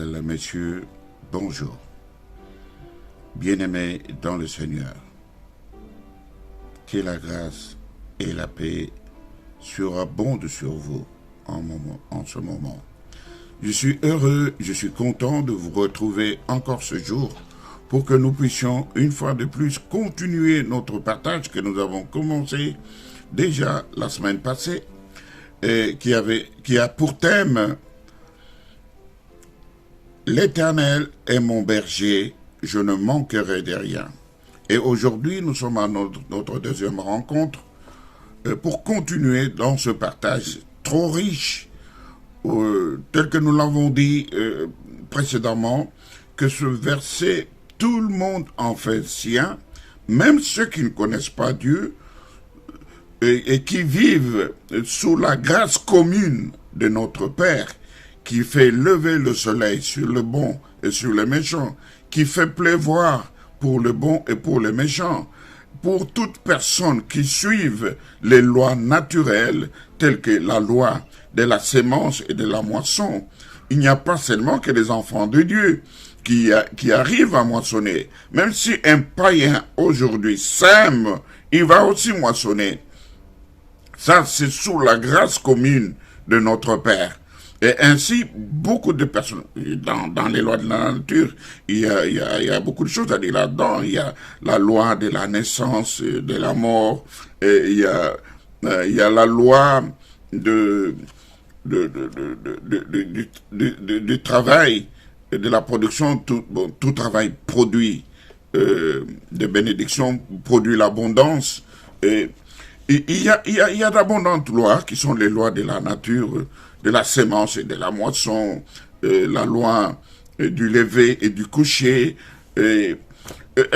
mesdemoiselles, messieurs, bonjour. Bien-aimés dans le Seigneur, que la grâce et la paix surabondent sur vous en ce moment. Je suis heureux, je suis content de vous retrouver encore ce jour pour que nous puissions une fois de plus continuer notre partage que nous avons commencé déjà la semaine passée et qui a pour thème « L'Éternel est mon berger, je ne manquerai de rien ». Et aujourd'hui, nous sommes à notre deuxième rencontre pour continuer dans ce partage trop riche, tel que nous l'avons dit précédemment, que ce verset, tout le monde en fait sien, même ceux qui ne connaissent pas Dieu et qui vivent sous la grâce commune de notre Père, qui fait lever le soleil sur le bon et sur les méchants, qui fait pleuvoir pour le bon et pour les méchants, pour toute personne qui suive les lois naturelles, telles que la loi de la sémence et de la moisson. Il n'y a pas seulement que les enfants de Dieu qui arrivent à moissonner. Même si un païen aujourd'hui sème, il va aussi moissonner. Ça, c'est sous la grâce commune de notre Père. Et ainsi, beaucoup de personnes, dans les lois de la nature, il y a beaucoup de choses à dire là-dedans. Il y a la loi de la naissance, de la mort, et il y a la loi du travail, de la production. Tout travail produit de bénédiction, produit l'abondance. Et il y a d'abondantes lois qui sont les lois de la nature, de la sémence et de la moisson, la loi du lever et du coucher. Elles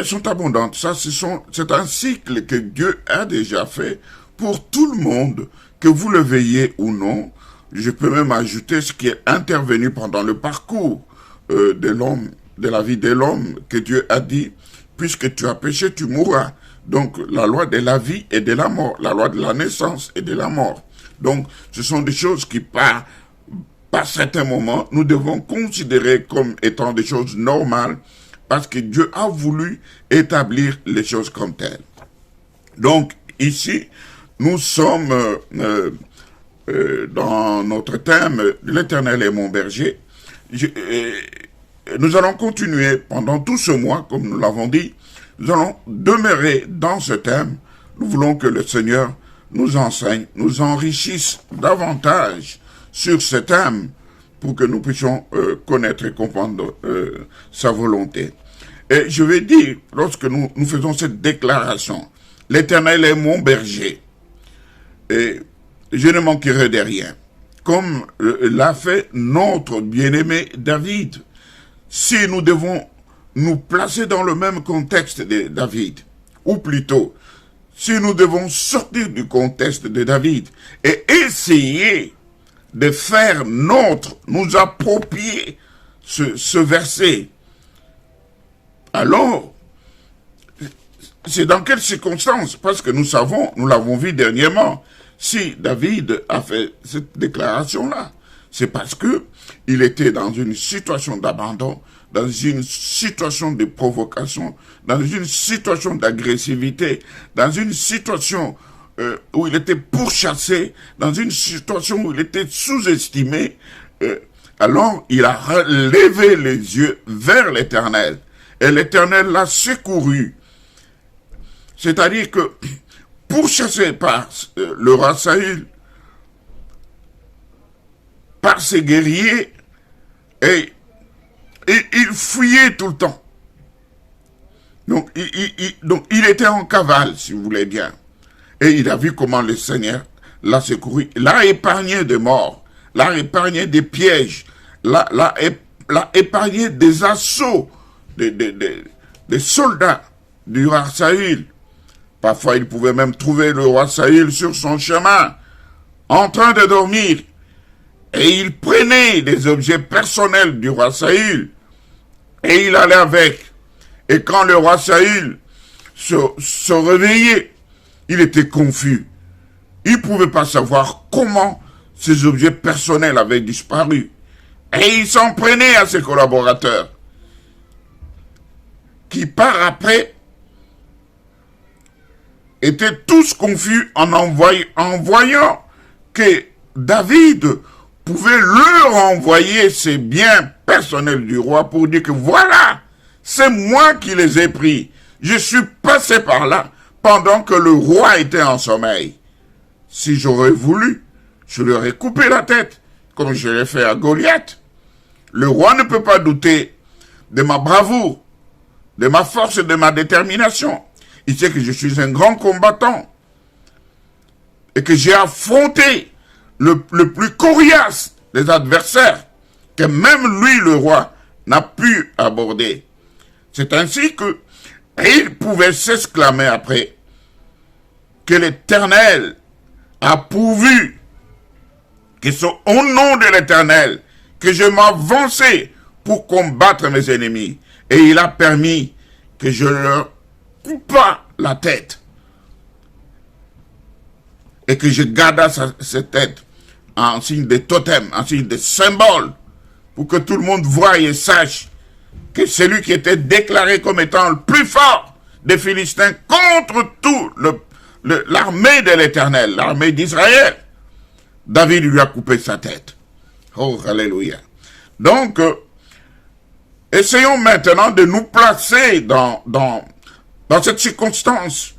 sont abondantes. Ça, c'est un cycle que Dieu a déjà fait pour tout le monde, que vous le veillez ou non. Je peux même ajouter ce qui est intervenu pendant le parcours de l'homme, de la vie de l'homme, que Dieu a dit, puisque tu as péché, tu mourras. Donc, la loi de la vie et de la mort, la loi de la naissance et de la mort. Donc, ce sont des choses qui, par certains moments, nous devons considérer comme étant des choses normales, parce que Dieu a voulu établir les choses comme telles. Donc, ici, nous sommes dans notre thème « L'Éternel est mon berger ». Nous allons continuer pendant tout ce mois, comme nous l'avons dit. Nous allons demeurer dans ce thème. Nous voulons que le Seigneur nous enseigne, nous enrichisse davantage sur ce thème pour que nous puissions connaître et comprendre sa volonté. Et je vais dire, lorsque nous faisons cette déclaration, « L'Éternel est mon berger, et je ne manquerai de rien », comme l'a fait notre bien-aimé David. Si nous devons nous placer dans le même contexte de David, ou plutôt, si nous devons sortir du contexte de David et essayer de faire nous approprier ce verset, alors, c'est dans quelles circonstances? Parce que nous savons, nous l'avons vu dernièrement, si David a fait cette déclaration-là, c'est parce que il était dans une situation d'abandon, dans une situation de provocation, dans une situation d'agressivité, dans une situation où il était pourchassé, dans une situation où il était sous-estimé. Alors, il a levé les yeux vers l'Éternel, et l'Éternel l'a secouru. C'est-à-dire que, pourchassé par le roi Saül, par ses guerriers, et il fuyait tout le temps. Donc, il était en cavale, si vous voulez bien. Et il a vu comment le Seigneur l'a secouru, l'a épargné des morts, l'a épargné des pièges, l'a épargné des assauts des soldats du roi Saül. Parfois, il pouvait même trouver le roi Saül sur son chemin, en train de dormir. Et il prenait des objets personnels du roi Saül, et il allait avec. Et quand le roi Saül se réveillait, il était confus. Il ne pouvait pas savoir comment ces objets personnels avaient disparu. Et il s'en prenait à ses collaborateurs, qui par après étaient tous confus en voyant que David pouvait leur envoyer ses biens personnels du roi pour dire que voilà, c'est moi qui les ai pris. Je suis passé par là pendant que le roi était en sommeil. Si j'aurais voulu, je lui aurais coupé la tête, comme je l'ai fait à Goliath. Le roi ne peut pas douter de ma bravoure, de ma force et de ma détermination. Il sait que je suis un grand combattant et que j'ai affronté le plus coriace des adversaires que même lui, le roi, n'a pu aborder. C'est ainsi que il pouvait s'exclamer après que l'Éternel a pourvu que c'est au nom de l'Éternel que je m'avançais pour combattre mes ennemis. Et il a permis que je leur coupa la tête. Et que je garda cette tête en signe de totem, en signe de symbole, pour que tout le monde voie et sache que celui qui était déclaré comme étant le plus fort des Philistins contre tout l'armée de l'Éternel, l'armée d'Israël, David lui a coupé sa tête. Oh, alléluia. Donc, essayons maintenant de nous placer dans cette circonstance,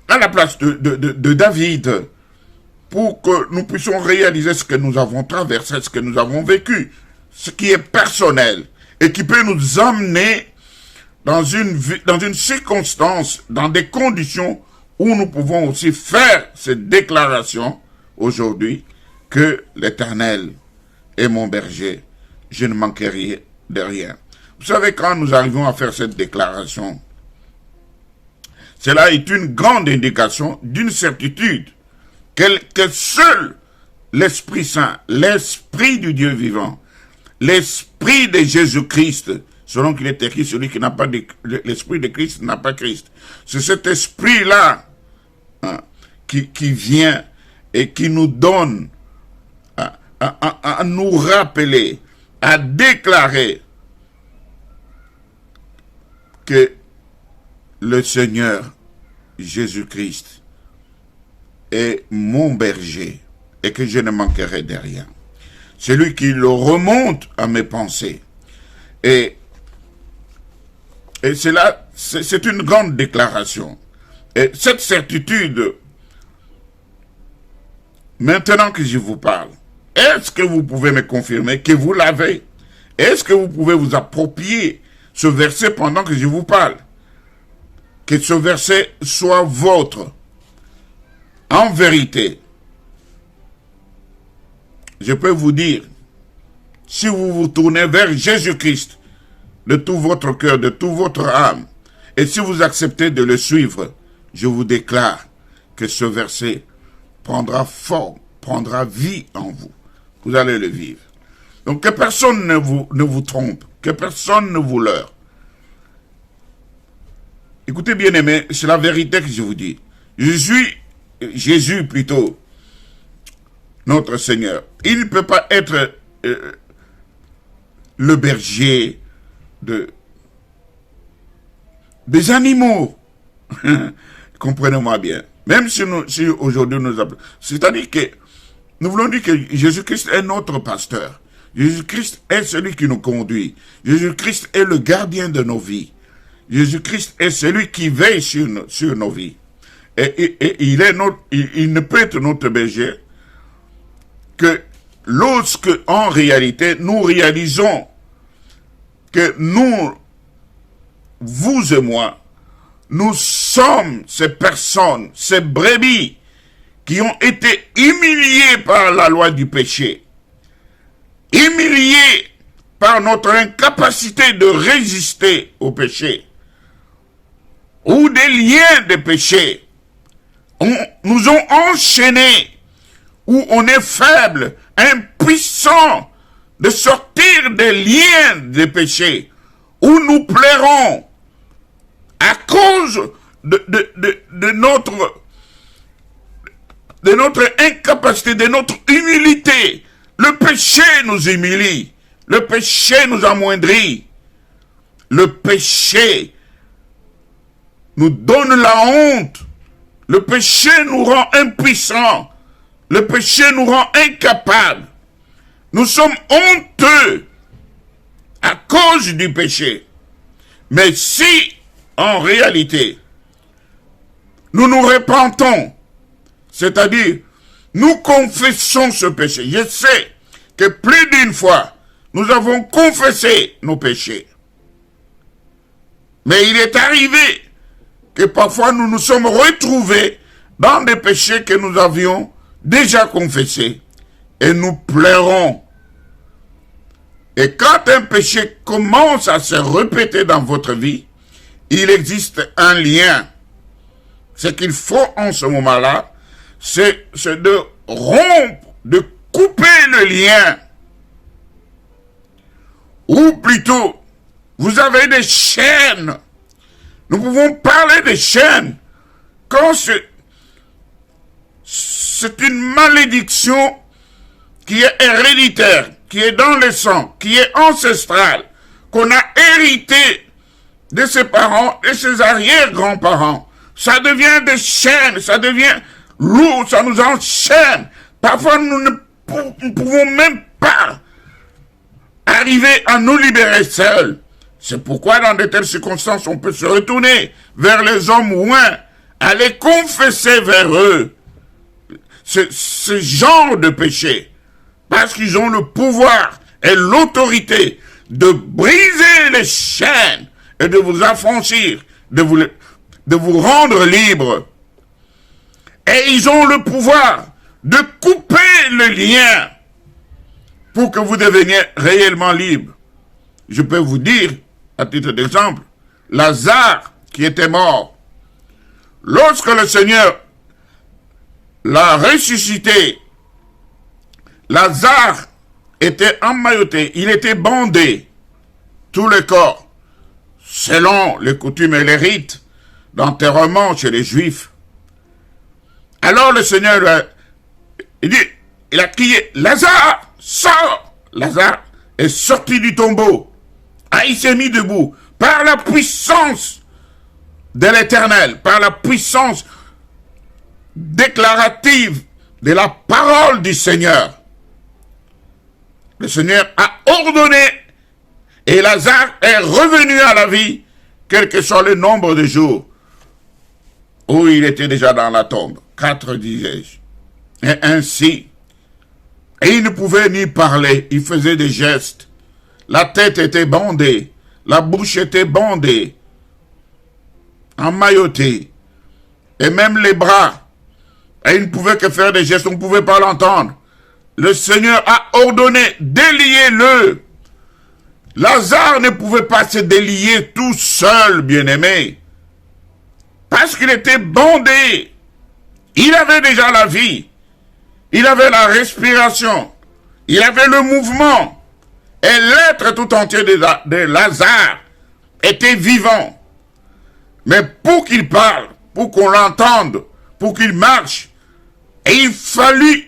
à la place de David, pour que nous puissions réaliser ce que nous avons traversé, ce que nous avons vécu, ce qui est personnel, et qui peut nous amener dans une circonstance, dans des conditions où nous pouvons aussi faire cette déclaration aujourd'hui que l'Éternel est mon berger, je ne manquerai de rien. Vous savez, quand nous arrivons à faire cette déclaration, cela est une grande indication d'une certitude que seul l'Esprit Saint, l'Esprit du Dieu vivant, l'Esprit de Jésus-Christ, selon qu'il est écrit, celui qui n'a pas l'Esprit de Christ n'a pas Christ. C'est cet Esprit-là qui vient et qui nous donne à nous rappeler, à déclarer que le Seigneur Jésus-Christ est mon berger et que je ne manquerai de rien. C'est lui qui le remonte à mes pensées. Et cela, c'est une grande déclaration. Et cette certitude, maintenant que je vous parle, est-ce que vous pouvez me confirmer que vous l'avez? Est-ce que vous pouvez vous approprier ce verset pendant que je vous parle? Que ce verset soit vôtre. En vérité, je peux vous dire, si vous vous tournez vers Jésus-Christ de tout votre cœur, de toute votre âme, et si vous acceptez de le suivre, je vous déclare que ce verset prendra forme, prendra vie en vous. Vous allez le vivre. Donc que personne ne vous trompe, que personne ne vous leurre. Écoutez bien aimé, c'est la vérité que je vous dis. Jésus plutôt, notre Seigneur, il ne peut pas être le berger des animaux. Comprenez-moi bien. Même si aujourd'hui nous appelons. C'est-à-dire que nous voulons dire que Jésus-Christ est notre pasteur. Jésus-Christ est celui qui nous conduit. Jésus-Christ est le gardien de nos vies. Jésus-Christ est celui qui veille sur nos vies. Et il ne peut être notre berger que lorsque, en réalité, nous réalisons que nous, vous et moi, nous sommes ces personnes, ces brebis qui ont été humiliées par la loi du péché, humiliées par notre incapacité de résister au péché, ou des liens de péché, nous ont enchaînés, où on est faible, impuissant de sortir des liens de péché, où nous plairons à cause de notre incapacité, de notre humilité, Le péché nous humilie. Le péché nous amoindrit. Le péché nous donne la honte. Le péché nous rend impuissants. Le péché nous rend incapables. Nous sommes honteux à cause du péché. Mais si, en réalité, nous nous repentons, c'est-à-dire, nous confessons ce péché. Je sais que plus d'une fois, nous avons confessé nos péchés. Mais il est arrivé que parfois nous nous sommes retrouvés dans des péchés que nous avions déjà confessés. Et nous pleurons. Et quand un péché commence à se répéter dans votre vie, il existe un lien. Ce qu'il faut en ce moment-là, c'est de rompre, de couper le lien. Ou plutôt, vous avez des chaînes. Nous pouvons parler des chaînes. Quand c'est une malédiction qui est héréditaire, qui est dans le sang, qui est ancestrale, qu'on a hérité de ses parents et ses arrière-grands-parents. Ça devient des chaînes, ça devient lourd, ça nous enchaîne. Parfois, nous ne pouvons même pas arriver à nous libérer seuls. C'est pourquoi, dans de telles circonstances, on peut se retourner vers les hommes loin, aller confesser vers eux ce genre de péché. Parce qu'ils ont le pouvoir et l'autorité de briser les chaînes et de vous affranchir, de vous rendre libre. Et ils ont le pouvoir de couper le lien pour que vous deveniez réellement libre. Je peux vous dire, à titre d'exemple, Lazare qui était mort. Lorsque le Seigneur l'a ressuscité, Lazare était emmailloté, il était bandé, tout le corps, selon les coutumes et les rites d'enterrement chez les Juifs. Alors le Seigneur il a crié, Lazare, sors! Lazare est sorti du tombeau. Ah, il s'est mis debout par la puissance de l'Éternel, par la puissance déclarative de la parole du Seigneur. Le Seigneur a ordonné et Lazare est revenu à la vie, quel que soit le nombre de jours où il était déjà dans la tombe. 4, disais-je. Et ainsi, et il ne pouvait ni parler, il faisait des gestes. La tête était bandée, la bouche était bandée, emmaillotée, et même les bras. Et il ne pouvait que faire des gestes, on ne pouvait pas l'entendre. Le Seigneur a ordonné, déliez-le. Lazare ne pouvait pas se délier tout seul, bien-aimé. Parce qu'il était bandé. Il avait déjà la vie. Il avait la respiration. Il avait le mouvement. Et l'être tout entier de Lazare était vivant. Mais pour qu'il parle, pour qu'on l'entende, pour qu'il marche, et il fallut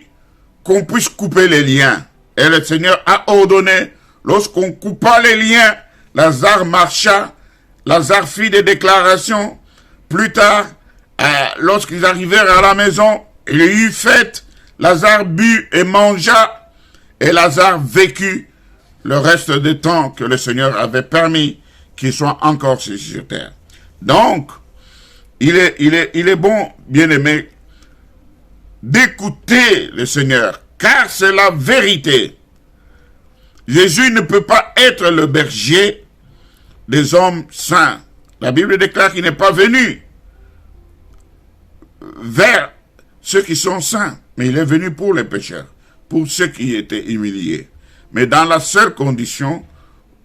qu'on puisse couper les liens. Et le Seigneur a ordonné, lorsqu'on coupa les liens, Lazare marcha, Lazare fit des déclarations. Plus tard, lorsqu'ils arrivèrent à la maison, il y eut fête, Lazare but et mangea, et Lazare vécut le reste du temps que le Seigneur avait permis qu'il soit encore sur terre. Donc, il est bon, bien-aimé, d'écouter le Seigneur, car c'est la vérité. Jésus ne peut pas être le berger des hommes saints. La Bible déclare qu'il n'est pas venu vers ceux qui sont saints, mais il est venu pour les pécheurs, pour ceux qui étaient humiliés. Mais dans la seule condition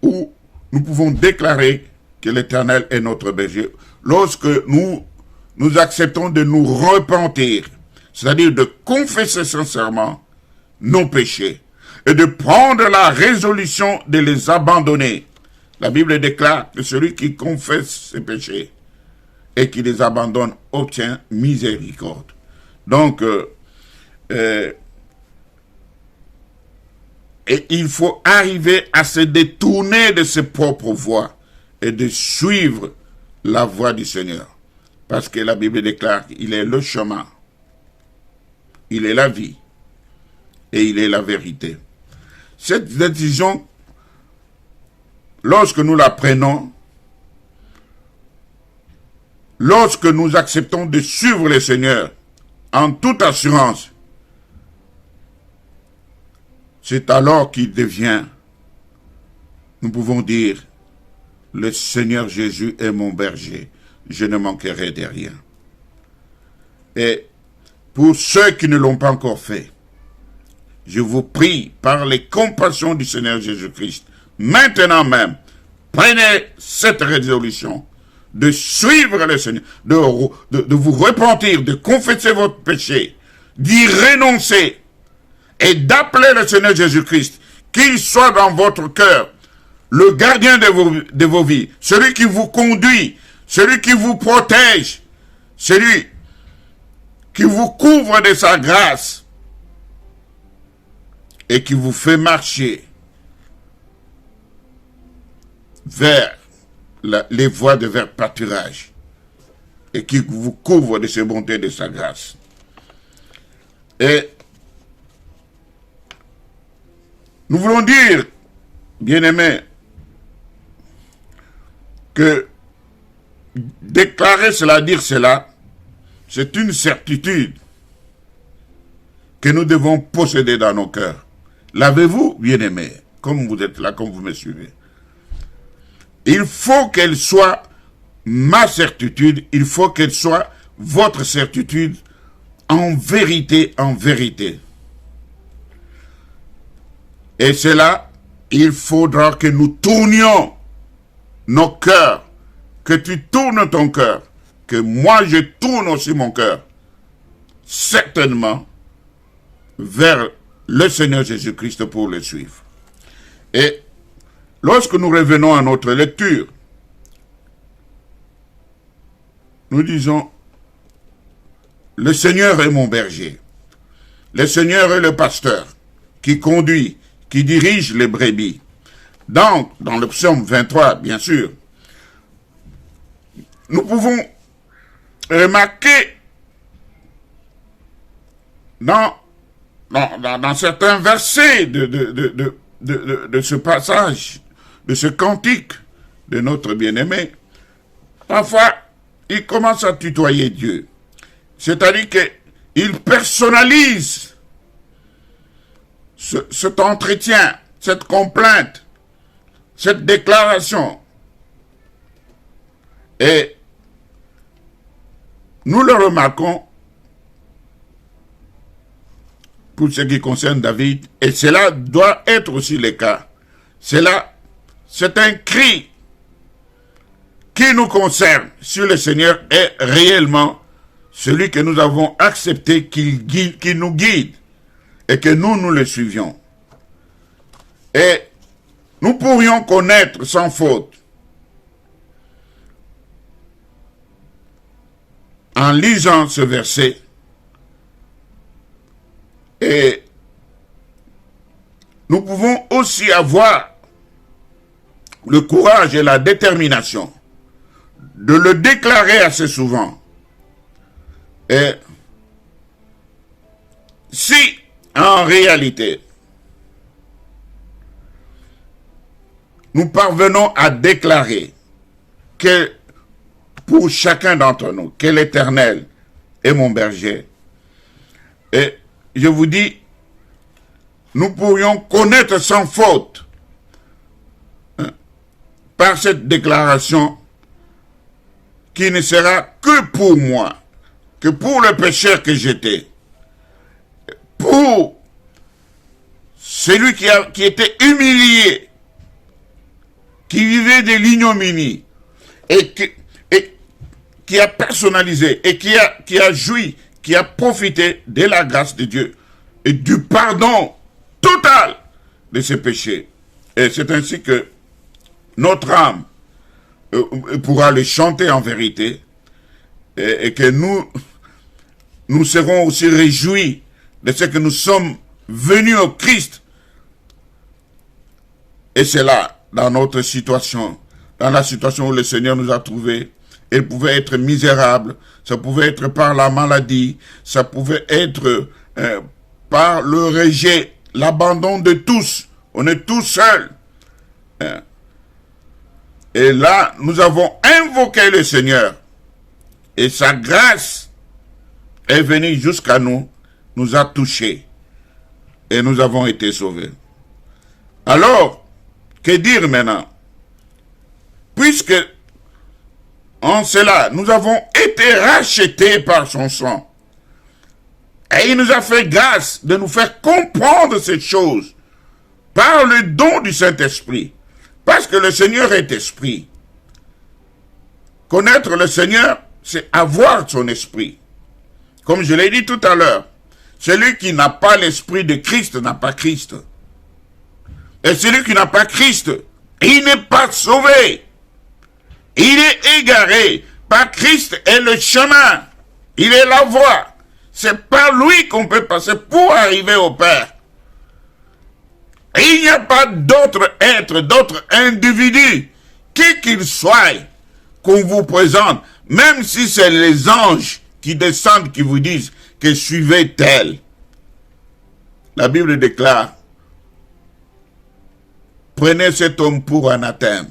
où nous pouvons déclarer que l'Éternel est notre berger, lorsque nous acceptons de nous repentir, c'est-à-dire de confesser sincèrement nos péchés et de prendre la résolution de les abandonner. La Bible déclare que celui qui confesse ses péchés et qui les abandonne obtient miséricorde. Donc, Et il faut arriver à se détourner de ses propres voies et de suivre la voie du Seigneur. Parce que la Bible déclare qu'il est le chemin, il est la vie et il est la vérité. Cette décision, lorsque nous la prenons, lorsque nous acceptons de suivre le Seigneur en toute assurance, c'est alors qu'il devient, nous pouvons dire, le Seigneur Jésus est mon berger, je ne manquerai de rien. Et pour ceux qui ne l'ont pas encore fait, je vous prie par les compassions du Seigneur Jésus-Christ, maintenant même, prenez cette résolution de suivre le Seigneur, de vous repentir, de confesser votre péché, d'y renoncer et d'appeler le Seigneur Jésus-Christ, qu'il soit dans votre cœur, le gardien de vos vies, celui qui vous conduit, celui qui vous protège, celui qui vous couvre de sa grâce et qui vous fait marcher vers les voies de vers pâturage et qui vous couvre de ses bontés et de sa grâce. Et nous voulons dire, bien-aimés, que déclarer cela, dire cela, c'est une certitude que nous devons posséder dans nos cœurs. L'avez-vous, bien-aimés, comme vous êtes là, comme vous me suivez? Il faut qu'elle soit ma certitude, il faut qu'elle soit votre certitude en vérité, en vérité. Et cela, il faudra que nous tournions nos cœurs, que tu tournes ton cœur, que moi je tourne aussi mon cœur, certainement, vers le Seigneur Jésus-Christ pour le suivre. Et lorsque nous revenons à notre lecture, nous disons, le Seigneur est mon berger, le Seigneur est le pasteur qui conduit, qui dirige les brebis. Donc, dans le psaume 23, bien sûr, nous pouvons remarquer dans certains versets de ce passage, de ce cantique de notre bien-aimé, parfois, il commence à tutoyer Dieu. C'est-à-dire qu'il personnalise cet entretien, cette complainte, cette déclaration. Et nous le remarquons pour ce qui concerne David, et cela doit être aussi le cas. C'est un cri qui nous concerne si le Seigneur est réellement celui que nous avons accepté qu'il nous guide et que nous le suivions. Et nous pourrions connaître sans faute, en lisant ce verset, et nous pouvons aussi avoir le courage et la détermination de le déclarer assez souvent. Et si, en réalité, nous parvenons à déclarer que pour chacun d'entre nous, que l'Éternel est mon berger, et je vous dis, nous pourrions connaître sans faute, par cette déclaration, qui ne sera que pour moi, que pour le pécheur que j'étais, pour celui qui était humilié, qui vivait de l'ignominie, et qui a personnalisé, et qui a joui, qui a profité de la grâce de Dieu, et du pardon total de ses péchés. Et c'est ainsi que notre âme pourra le chanter en vérité, et que nous serons aussi réjouis de ce que nous sommes venus au Christ Et c'est là, dans notre situation, dans la situation où le Seigneur nous a trouvés, il pouvait être misérable, ça pouvait être par la maladie, ça pouvait être par le rejet, l'abandon de tous. On est tous seuls. Et là, nous avons invoqué le Seigneur. Et sa grâce est venue jusqu'à nous, nous a touchés. Et nous avons été sauvés. Alors, que dire maintenant? Puisque en cela, nous avons été rachetés par son sang. Et il nous a fait grâce de nous faire comprendre cette chose par le don du Saint-Esprit. Parce que le Seigneur est esprit. Connaître le Seigneur, c'est avoir son esprit. Comme je l'ai dit tout à l'heure, celui qui n'a pas l'esprit de Christ n'a pas Christ. Et celui qui n'a pas Christ, il n'est pas sauvé. Il est égaré. Par Christ est le chemin. Il est la voie. C'est par lui qu'on peut passer pour arriver au Père. Et il n'y a pas d'autre être, d'autre individu, qui qu'il soit, qu'on vous présente, même si c'est les anges qui descendent, qui vous disent que suivez tel. La Bible déclare, prenez cet homme pour anathème,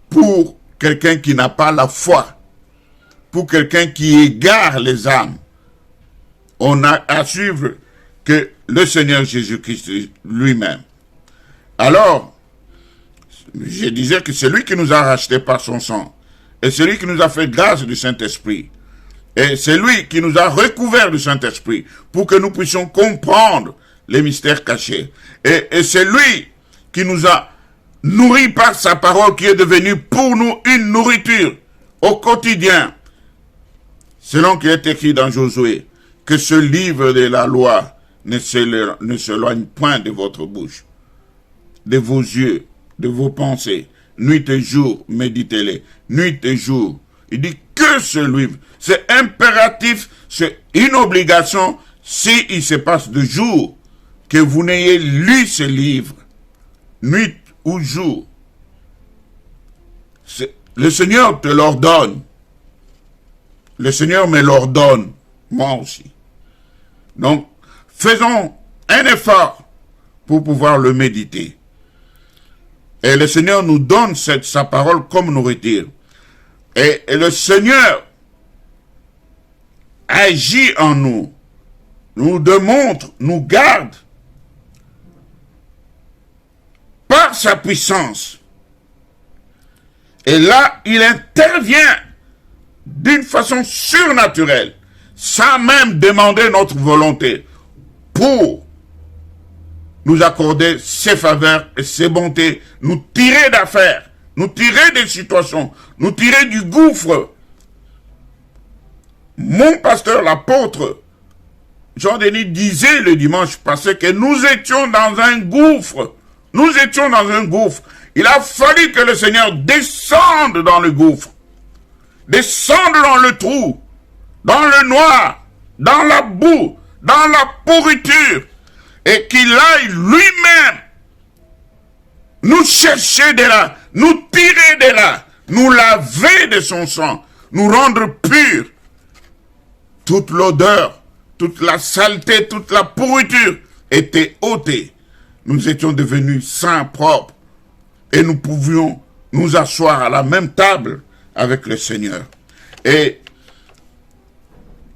pour quelqu'un qui n'a pas la foi, pour quelqu'un qui égare les âmes. On a à suivre que le Seigneur Jésus-Christ lui-même. Alors, je disais que c'est lui qui nous a rachetés par son sang, et c'est lui qui nous a fait grâce du Saint-Esprit, et c'est lui qui nous a recouverts du Saint-Esprit, pour que nous puissions comprendre les mystères cachés. Et c'est lui qui nous a nourris par sa parole, qui est devenue pour nous une nourriture au quotidien, selon qu'il est écrit dans Josué, que ce livre de la loi ne s'éloigne point de votre bouche, de vos yeux, de vos pensées. Nuit et jour, méditez-les. Nuit et jour. Il dit que ce livre, c'est impératif, c'est une obligation, si il se passe de jour, que vous n'ayez lu ce livre, nuit ou jour. Le Seigneur te l'ordonne. Le Seigneur me l'ordonne, moi aussi. Donc, faisons un effort pour pouvoir le méditer. Et le Seigneur nous donne sa parole comme nourriture. Et le Seigneur agit en nous, nous démontre, nous garde par sa puissance. Et là, il intervient d'une façon surnaturelle, sans même demander notre volonté, pour nous accorder ses faveurs et ses bontés, nous tirer d'affaires, nous tirer des situations, nous tirer du gouffre. Mon pasteur, l'apôtre Jean-Denis disait le dimanche passé que nous étions dans un gouffre. Nous étions dans un gouffre. Il a fallu que le Seigneur descende dans le gouffre, descende dans le trou, dans le noir, dans la boue, dans la pourriture, et qu'il aille lui-même nous chercher de là, nous tirer de là, nous laver de son sang, nous rendre purs. Toute l'odeur, toute la saleté, toute la pourriture était ôtée. Nous étions devenus saints, propres, et nous pouvions nous asseoir à la même table avec le Seigneur. Et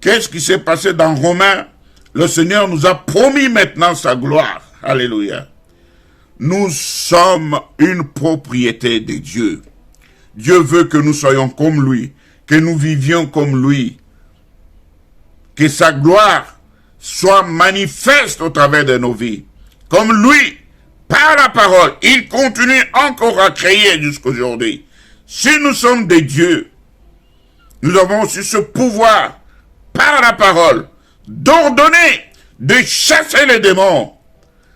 qu'est-ce qui s'est passé dans Romains? Le Seigneur nous a promis maintenant sa gloire. Alléluia. Nous sommes une propriété de Dieu. Dieu veut que nous soyons comme lui, que nous vivions comme lui, que sa gloire soit manifeste au travers de nos vies. Comme lui, par la parole, il continue encore à créer jusqu'aujourd'hui. Si nous sommes des dieux, nous avons aussi ce pouvoir, par la parole, d'ordonner, de chasser les démons,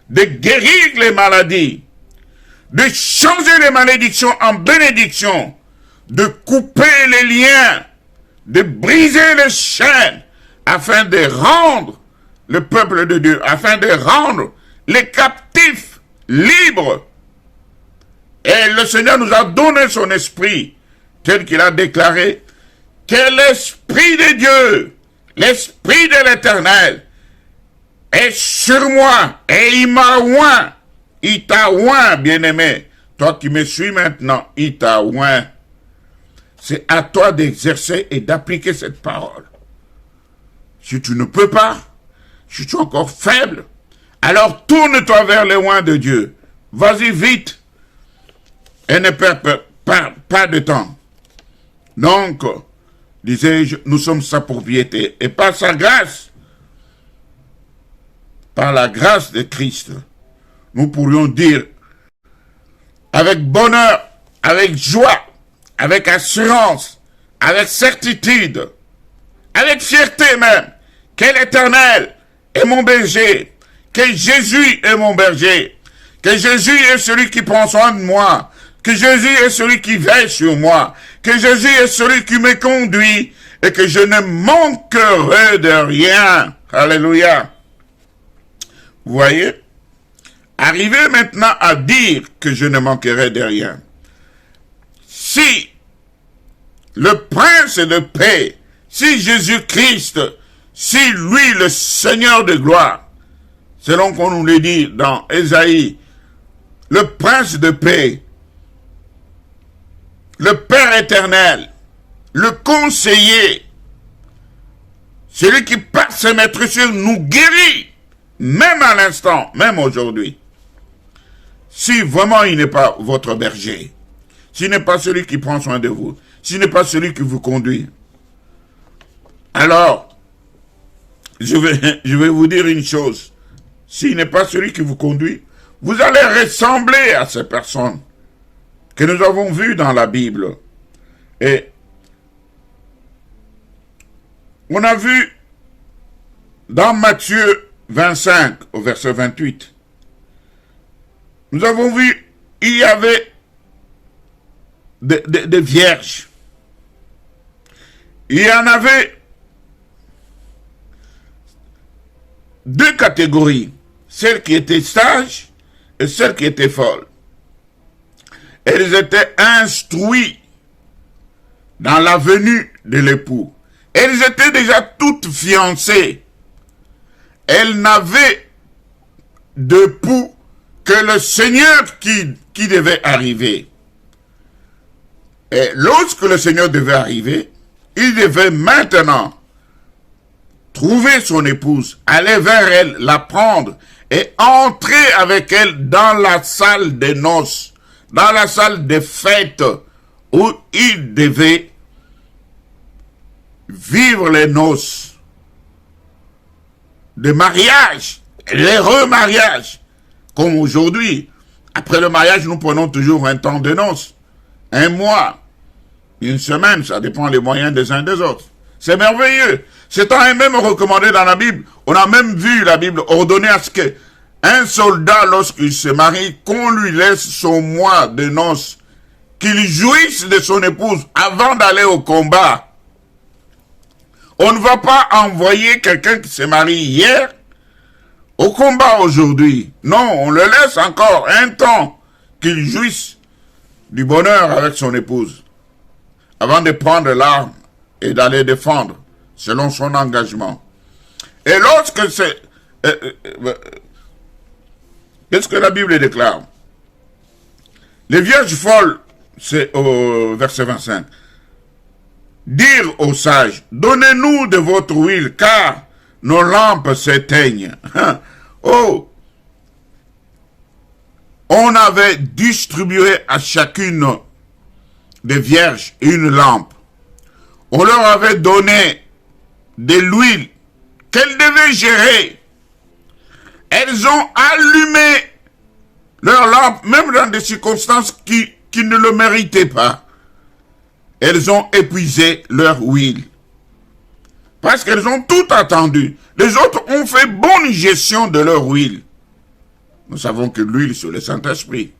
de guérir les maladies, de changer les malédictions en bénédictions, de couper les liens, de briser les chaînes, afin de rendre le peuple de Dieu, afin de rendre les captifs libres Et le Seigneur nous a donné son esprit, tel qu'il a déclaré, que l'esprit de Dieu, l'esprit de l'Éternel, est sur moi, et il m'a oint. Il t'a oint, bien-aimé. Toi qui me suis maintenant, il t'a oint. C'est à toi d'exercer et d'appliquer cette parole. Si tu ne peux pas, si tu es encore faible, alors tourne-toi vers les oints de Dieu. Vas-y vite et ne perds pas de temps. Donc, disais-je, nous sommes sa propriété et par sa grâce, par la grâce de Christ, nous pourrions dire avec bonheur, avec joie, avec assurance, avec certitude, avec fierté même, que l'Éternel est mon berger, que Jésus est mon berger, que Jésus est celui qui prend soin de moi, que Jésus est celui qui veille sur moi, que Jésus est celui qui me conduit et que je ne manquerai de rien. Alléluia. Vous voyez? Arriver maintenant à dire que je ne manquerai de rien. Si le prince de paix, si Jésus-Christ, si lui le Seigneur de gloire, selon qu'on nous le dit dans Ésaïe, le prince de paix, le Père éternel, le conseiller, celui qui par ses maîtres nous guérit, même à l'instant, même aujourd'hui. Si vraiment il n'est pas votre berger, s'il n'est pas celui qui prend soin de vous, s'il n'est pas celui qui vous conduit, alors, je vais vous dire une chose. S'il n'est pas celui qui vous conduit, vous allez ressembler à ces personnes que nous avons vues dans la Bible. Et on a vu dans Matthieu 25, au verset 28, nous avons vu, il y avait des vierges. Il y en avait deux catégories, celles qui étaient sages et celles qui étaient folles. Elles étaient instruites dans la venue de l'époux. Elles étaient déjà toutes fiancées. Elles n'avaient d'époux que le Seigneur qui devait arriver. Et lorsque le Seigneur devait arriver, il devait maintenant trouver son épouse, aller vers elle, la prendre et entrer avec elle dans la salle des noces, dans la salle des fêtes où il devait vivre les noces de mariage, les remariages. Comme aujourd'hui, après le mariage, nous prenons toujours un temps de noces, un mois, une semaine, ça dépend des moyens des uns des autres. C'est merveilleux. Ce temps est même recommandé dans la Bible. On a même vu la Bible ordonner à ce que un soldat, lorsqu'il se marie, qu'on lui laisse son mois de noces, qu'il jouisse de son épouse avant d'aller au combat. On ne va pas envoyer quelqu'un qui s'est marié hier au combat aujourd'hui. Non, on le laisse encore un temps qu'il jouisse du bonheur avec son épouse avant de prendre l'arme et d'aller défendre selon son engagement. Et lorsque c'est... qu'est-ce que la Bible déclare? Les vierges folles, c'est au verset 25. Dire aux sages, donnez-nous de votre huile, car nos lampes s'éteignent. Oh! On avait distribué à chacune des vierges une lampe. On leur avait donné de l'huile qu'elles devaient gérer. Elles ont allumé leur lampe, même dans des circonstances qui ne le méritaient pas. Elles ont épuisé leur huile. Parce qu'elles ont tout attendu. Les autres ont fait bonne gestion de leur huile. Nous savons que l'huile, c'est le Saint-Esprit.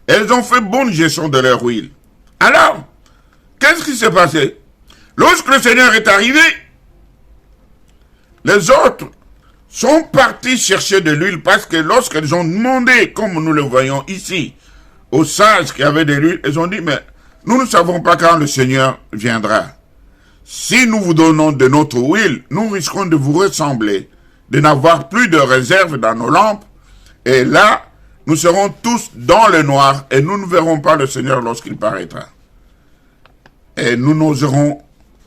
Elles ont fait bonne gestion de leur huile. Alors, qu'est-ce qui s'est passé? Lorsque le Seigneur est arrivé, les autres sont partis chercher de l'huile parce que lorsqu'elles ont demandé, comme nous le voyons ici, aux sages qui avaient de l'huile, ils ont dit, mais nous ne savons pas quand le Seigneur viendra. Si nous vous donnons de notre huile, nous risquons de vous ressembler, de n'avoir plus de réserve dans nos lampes, et là, nous serons tous dans le noir, et nous ne verrons pas le Seigneur lorsqu'il paraîtra. Et nous n'oserons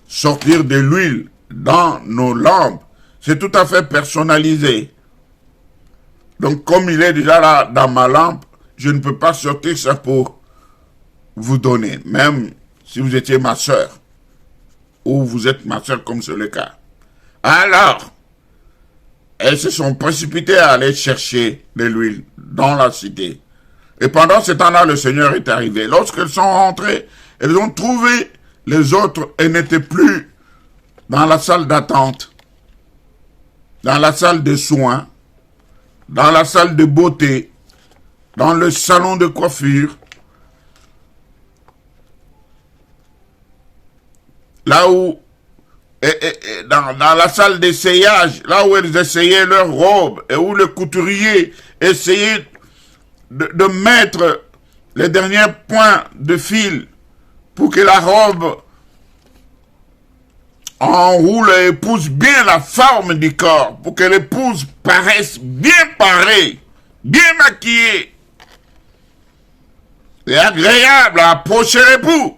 sortir de l'huile dans nos lampes. C'est tout à fait personnalisé. Donc, comme il est déjà là dans ma lampe, je ne peux pas sortir ça pour vous donner, même si vous étiez ma sœur, ou vous êtes ma sœur comme c'est le cas. Alors, elles se sont précipitées à aller chercher de l'huile dans la cité. Et pendant ce temps-là, le Seigneur est arrivé. Lorsqu'elles sont rentrées, elles ont trouvé les autres et n'étaient plus dans la salle d'attente, dans la salle de soins, dans la salle de beauté, dans le salon de coiffure, là où, dans la salle d'essayage, là où elles essayaient leurs robes, et où le couturier essayait de mettre les derniers points de fil pour que la robe enroule et épouse bien la forme du corps, pour que l'épouse paraisse bien parée, bien maquillée, et agréable à approcher l'époux.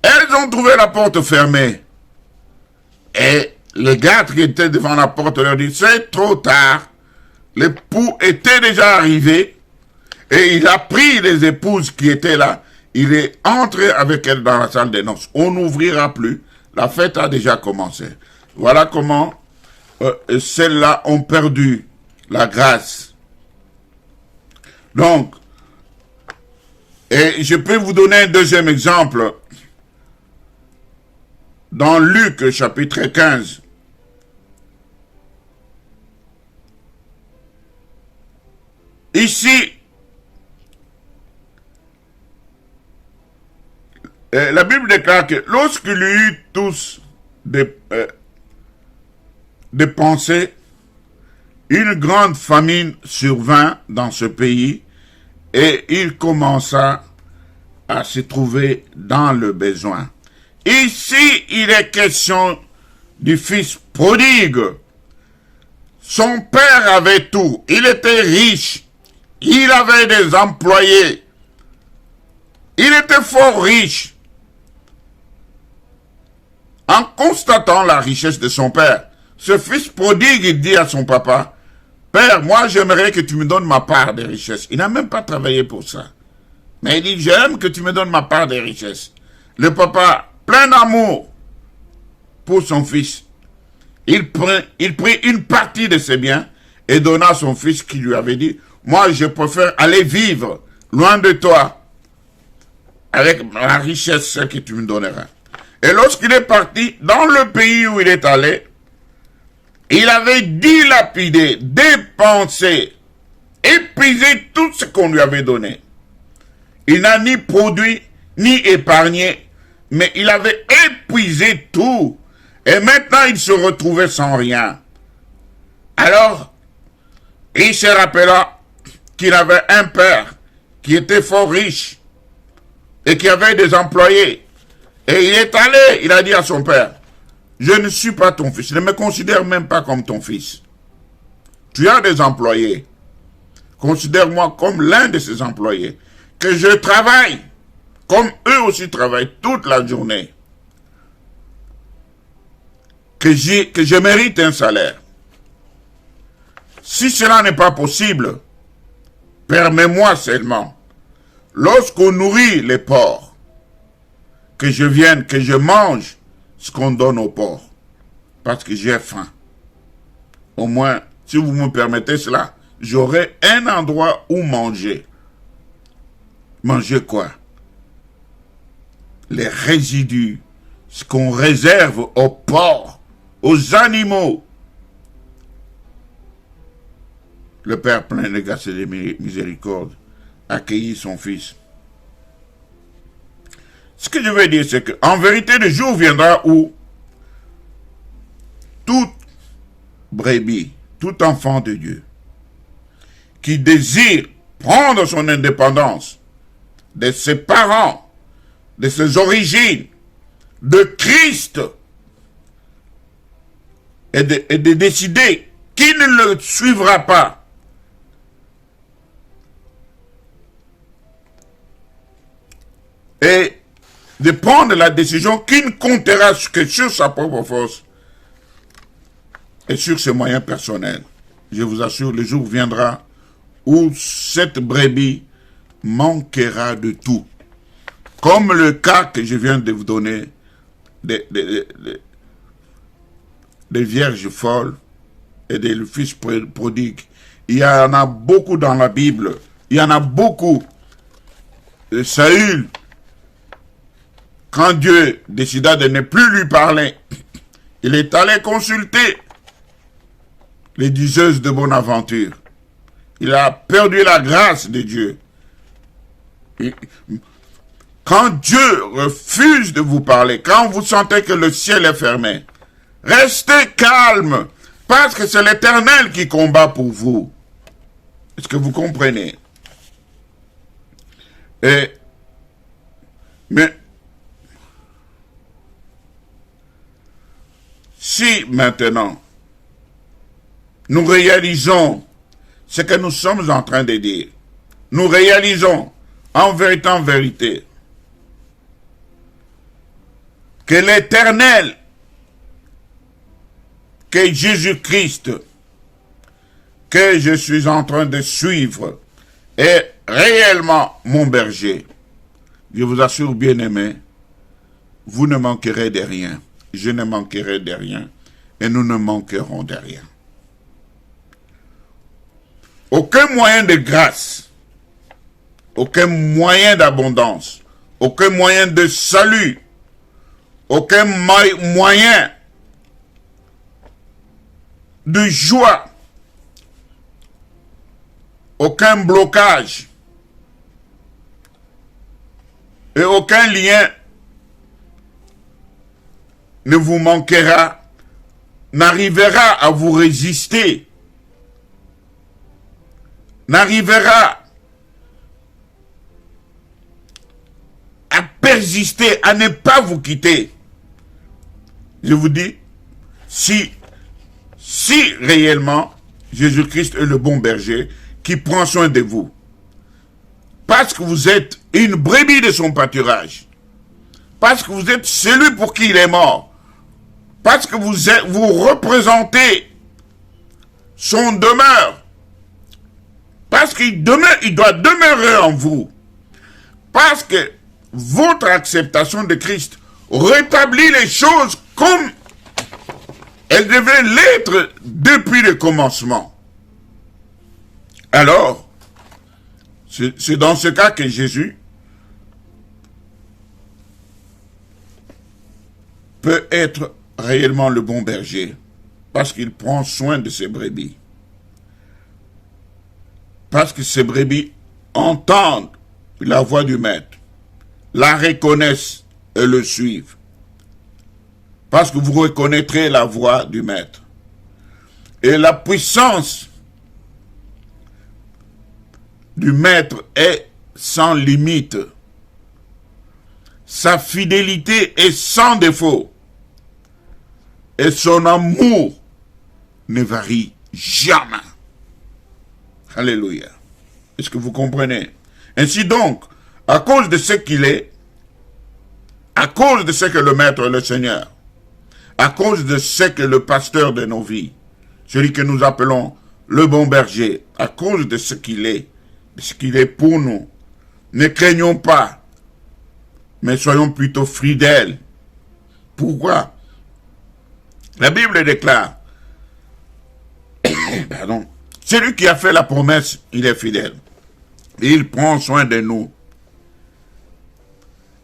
Elles ont trouvé la porte fermée. Et le garde qui était devant la porte leur dit, c'est trop tard. L'époux était déjà arrivé et il a pris les épouses qui étaient là. Il est entré avec elles dans la salle des noces. On n'ouvrira plus. La fête a déjà commencé. Voilà comment celles-là ont perdu la grâce. Donc, et je peux vous donner un deuxième exemple. Dans Luc chapitre 15, ici, la Bible déclare que lorsqu'il y eut tous dépensé, une grande famine survint dans ce pays et il commença à se trouver dans le besoin. Ici, il est question du fils prodigue. Son père avait tout. Il était riche. Il avait des employés. Il était fort riche. En constatant la richesse de son père, ce fils prodigue, il dit à son papa, « Père, moi j'aimerais que tu me donnes ma part des richesses. » Il n'a même pas travaillé pour ça. Mais il dit, « J'aime que tu me donnes ma part des richesses. » Le papa, plein d'amour pour son fils, il prit une partie de ses biens et donna à son fils qui lui avait dit, « Moi, je préfère aller vivre loin de toi avec la richesse celle que tu me donneras. » Et lorsqu'il est parti dans le pays où il est allé, il avait dilapidé, dépensé, épuisé tout ce qu'on lui avait donné. Il n'a ni produit, ni épargné, mais il avait épuisé tout. Et maintenant, il se retrouvait sans rien. Alors, il se rappela qu'il avait un père qui était fort riche et qui avait des employés. Et il est allé, il a dit à son père, « Je ne suis pas ton fils, je ne me considère même pas comme ton fils. Tu as des employés. Considère-moi comme l'un de ces employés. Que je travaille. » Comme eux aussi travaillent toute la journée, que je mérite un salaire. Si cela n'est pas possible, permets-moi seulement, lorsqu'on nourrit les porcs, que je vienne, que je mange ce qu'on donne aux porcs, parce que j'ai faim. Au moins, si vous me permettez cela, j'aurai un endroit où manger. Manger quoi? Les résidus, ce qu'on réserve aux porcs, aux animaux. Le père plein de grâce et de miséricorde accueillit son fils. Ce que je veux dire, c'est qu'en vérité, le jour viendra où toute brebis, tout enfant de Dieu, qui désire prendre son indépendance de ses parents, de ses origines, de Christ, et de décider qui ne le suivra pas. Et de prendre la décision qui ne comptera que sur sa propre force et sur ses moyens personnels. Je vous assure, le jour viendra où cette brebis manquera de tout. Comme le cas que je viens de vous donner des vierges folles et des fils prodigues. Il y en a beaucoup dans la Bible. Il y en a beaucoup. Saül, quand Dieu décida de ne plus lui parler, il est allé consulter les diseuses de bonne aventure. Il a perdu la grâce de Dieu. Quand Dieu refuse de vous parler, quand vous sentez que le ciel est fermé, restez calme, parce que c'est l'Éternel qui combat pour vous. Est-ce que vous comprenez? Mais si maintenant nous réalisons ce que nous sommes en train de dire, nous réalisons en vérité que l'Éternel, que Jésus-Christ, que je suis en train de suivre, est réellement mon berger. Je vous assure, bien-aimés, vous ne manquerez de rien. Je ne manquerai de rien. Et nous ne manquerons de rien. Aucun moyen de grâce, aucun moyen d'abondance, aucun moyen de salut, aucun moyen de joie, aucun blocage et aucun lien ne vous manquera, n'arrivera à vous résister, n'arrivera à persister, à ne pas vous quitter. Je vous dis, si réellement Jésus-Christ est le bon berger qui prend soin de vous, parce que vous êtes une brebis de son pâturage, parce que vous êtes celui pour qui il est mort, parce que vous représentez son demeure, parce qu'il doit demeurer en vous, parce que votre acceptation de Christ rétablit les choses comme elles devaient l'être depuis le commencement. Alors, c'est dans ce cas que Jésus peut être réellement le bon berger, parce qu'il prend soin de ses brebis. Parce que ces brebis entendent la voix du maître, la reconnaissent et le suivent. Parce que vous reconnaîtrez la voix du maître. Et la puissance du maître est sans limite. Sa fidélité est sans défaut. Et son amour ne varie jamais. Alléluia. Est-ce que vous comprenez? Ainsi donc, à cause de ce qu'il est, à cause de ce que le Maître est le Seigneur, à cause de ce que le pasteur de nos vies, celui que nous appelons le bon berger, à cause de ce qu'il est pour nous, ne craignons pas, mais soyons plutôt fidèles. Pourquoi? La Bible déclare, pardon, celui qui a fait la promesse, il est fidèle. Il prend soin de nous.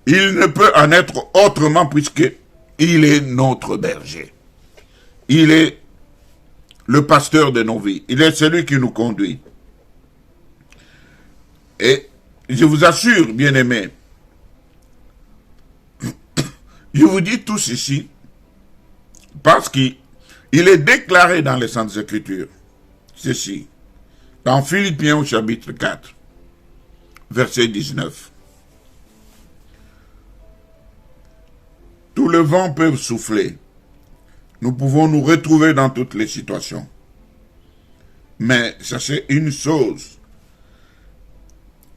Il ne peut en être autrement puisque il est notre berger. Il est le pasteur de nos vies. Il est celui qui nous conduit. Et je vous assure, bien-aimés, je vous dis tout ceci parce qu'il est déclaré dans les Saintes Écritures. Ceci, dans Philippiens au chapitre 4. verset 19. Tout le vent peut souffler. Nous pouvons nous retrouver dans toutes les situations. Mais sachez une chose,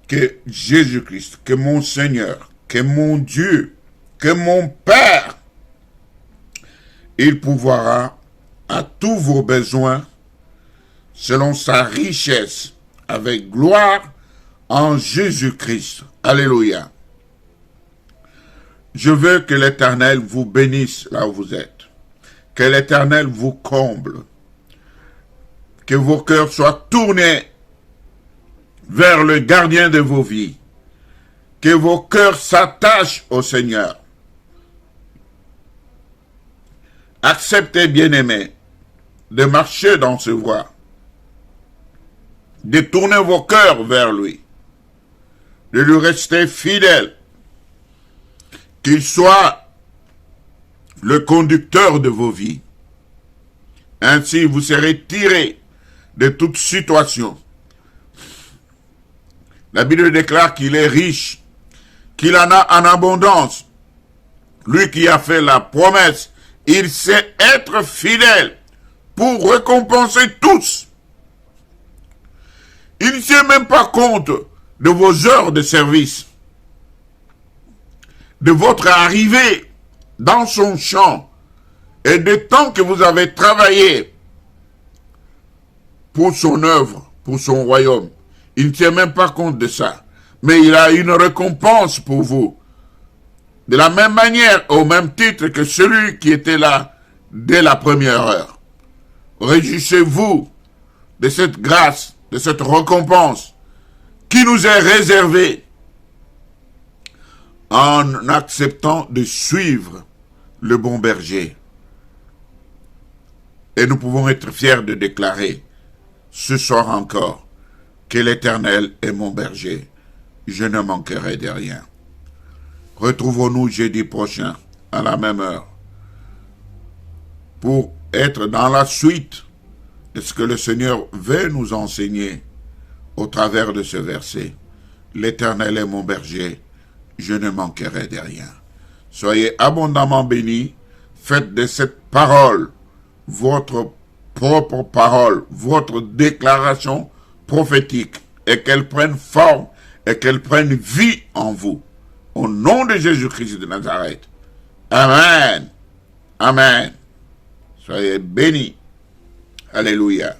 que Jésus-Christ, que mon Seigneur, que mon Dieu, que mon Père, il pourvoira à tous vos besoins selon sa richesse avec gloire en Jésus-Christ. Alléluia. Je veux que l'Éternel vous bénisse là où vous êtes. Que l'Éternel vous comble. Que vos cœurs soient tournés vers le gardien de vos vies. Que vos cœurs s'attachent au Seigneur. Acceptez, bien-aimés, de marcher dans ce voie. De tourner vos cœurs vers lui. De lui rester fidèle. Qu'il soit le conducteur de vos vies. Ainsi, vous serez tirés de toute situation. La Bible déclare qu'il est riche, qu'il en a en abondance. Lui qui a fait la promesse, il sait être fidèle pour récompenser tous. Il ne tient même pas compte de vos heures de service, de votre arrivée dans son champ et du temps que vous avez travaillé pour son œuvre, pour son royaume. Il ne tient même pas compte de ça. Mais il a une récompense pour vous. De la même manière, au même titre que celui qui était là dès la première heure. Réjouissez-vous de cette grâce, de cette récompense qui nous est réservée en acceptant de suivre le bon berger. Et nous pouvons être fiers de déclarer ce soir encore que l'Éternel est mon berger. Je ne manquerai de rien. Retrouvons-nous jeudi prochain à la même heure pour être dans la suite de ce que le Seigneur veut nous enseigner au travers de ce verset. L'Éternel est mon berger, je ne manquerai de rien. Soyez abondamment bénis, faites de cette parole votre propre parole, votre déclaration prophétique, et qu'elle prenne forme et qu'elle prenne vie en vous. Au nom de Jésus-Christ de Nazareth. Amen. Amen. Soyez bénis. Alléluia.